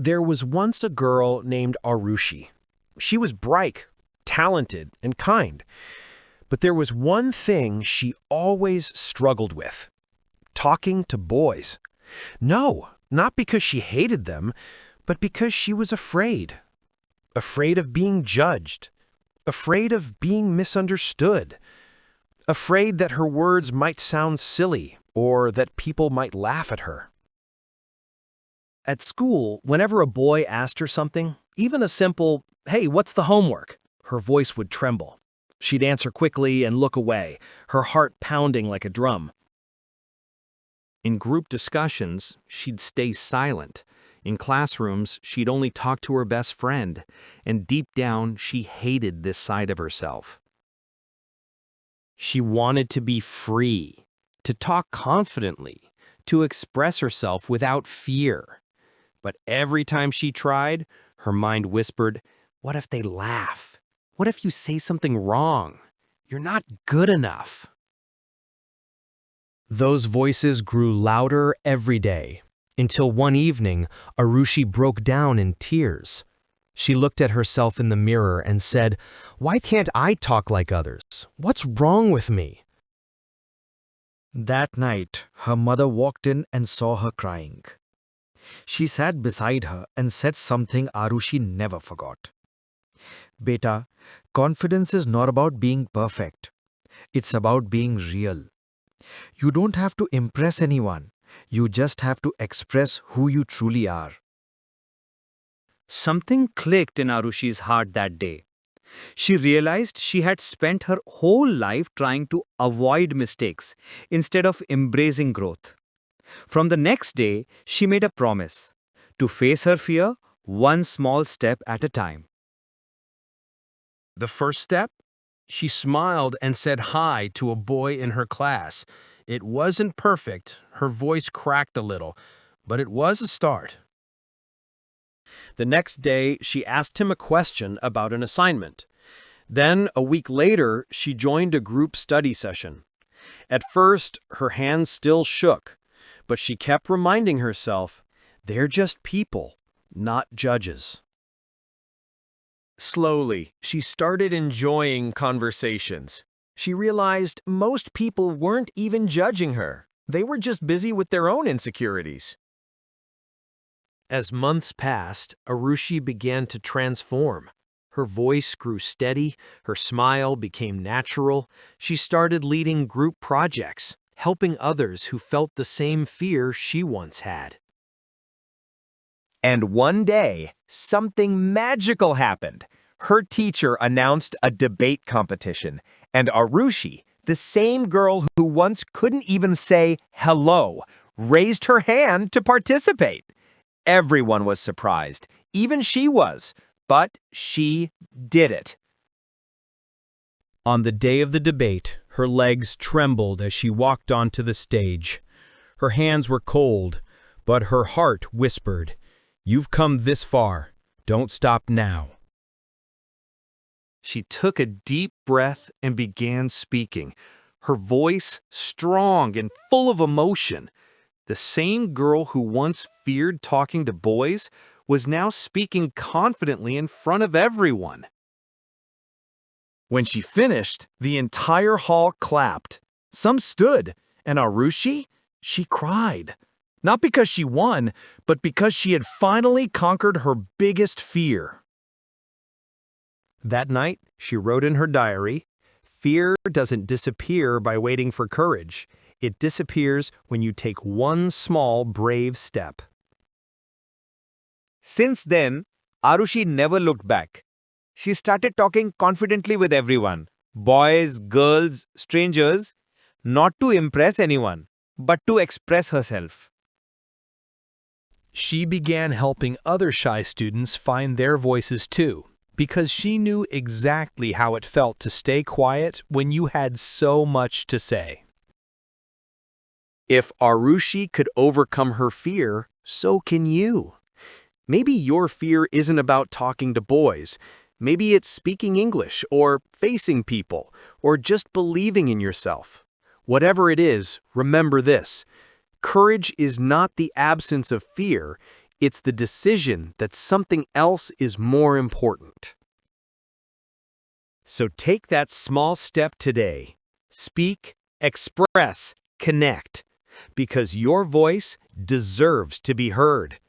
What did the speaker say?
There was once a girl named Aarushi. She was bright, talented, and kind. But there was one thing she always struggled with: talking to boys. No, not because she hated them, but because she was afraid. Afraid of being judged. Afraid of being misunderstood. Afraid that her words might sound silly or that people might laugh at her. At school, whenever a boy asked her something, even a simple, "Hey, what's the homework?" her voice would tremble. She'd answer quickly and look away, her heart pounding like a drum. In group discussions, she'd stay silent. In classrooms, she'd only talk to her best friend, and deep down, she hated this side of herself. She wanted to be free, to talk confidently, to express herself without fear. But every time she tried, her mind whispered, "What if they laugh? What if you say something wrong? You're not good enough." Those voices grew louder every day, until one evening, Aarushi broke down in tears. She looked at herself in the mirror and said, "Why can't I talk like others? What's wrong with me?" That night, her mother walked in and saw her crying. She sat beside her and said something Aarushi never forgot. "Beta, confidence is not about being perfect. It's about being real. You don't have to impress anyone. You just have to express who you truly are." Something clicked in Arushi's heart that day. She realized she had spent her whole life trying to avoid mistakes instead of embracing growth. From the next day, she made a promise to face her fear one small step at a time. The first step? She smiled and said hi to a boy in her class. It wasn't perfect, her voice cracked a little, but it was a start. The next day, she asked him a question about an assignment. Then, a week later, she joined a group study session. At first, her hands still shook, but she kept reminding herself, they're just people, not judges. Slowly, she started enjoying conversations. She realized most people weren't even judging her. They were just busy with their own insecurities. As months passed, Aarushi began to transform. Her voice grew steady, her smile became natural. She started leading group projects, helping others who felt the same fear she once had. And one day, something magical happened. Her teacher announced a debate competition, and Aarushi, the same girl who once couldn't even say hello, raised her hand to participate. Everyone was surprised, even she was, but she did it. On the day of the debate, her legs trembled as she walked onto the stage. Her hands were cold, but her heart whispered, "You've come this far. Don't stop now." She took a deep breath and began speaking, her voice strong and full of emotion. The same girl who once feared talking to boys was now speaking confidently in front of everyone. When she finished, the entire hall clapped. Some stood, and Aarushi, she cried. Not because she won, but because she had finally conquered her biggest fear. That night, she wrote in her diary, "Fear doesn't disappear by waiting for courage. It disappears when you take one small, brave step." Since then, Aarushi never looked back. She started talking confidently with everyone, boys, girls, strangers, not to impress anyone, but to express herself. She began helping other shy students find their voices too, because she knew exactly how it felt to stay quiet when you had so much to say. If Aarushi could overcome her fear, so can you. Maybe your fear isn't about talking to boys. Maybe it's speaking English, or facing people, or just believing in yourself. Whatever it is, remember this: courage is not the absence of fear, It's the decision that something else is more important. So take that small step today. Speak, express, connect, because your voice deserves to be heard.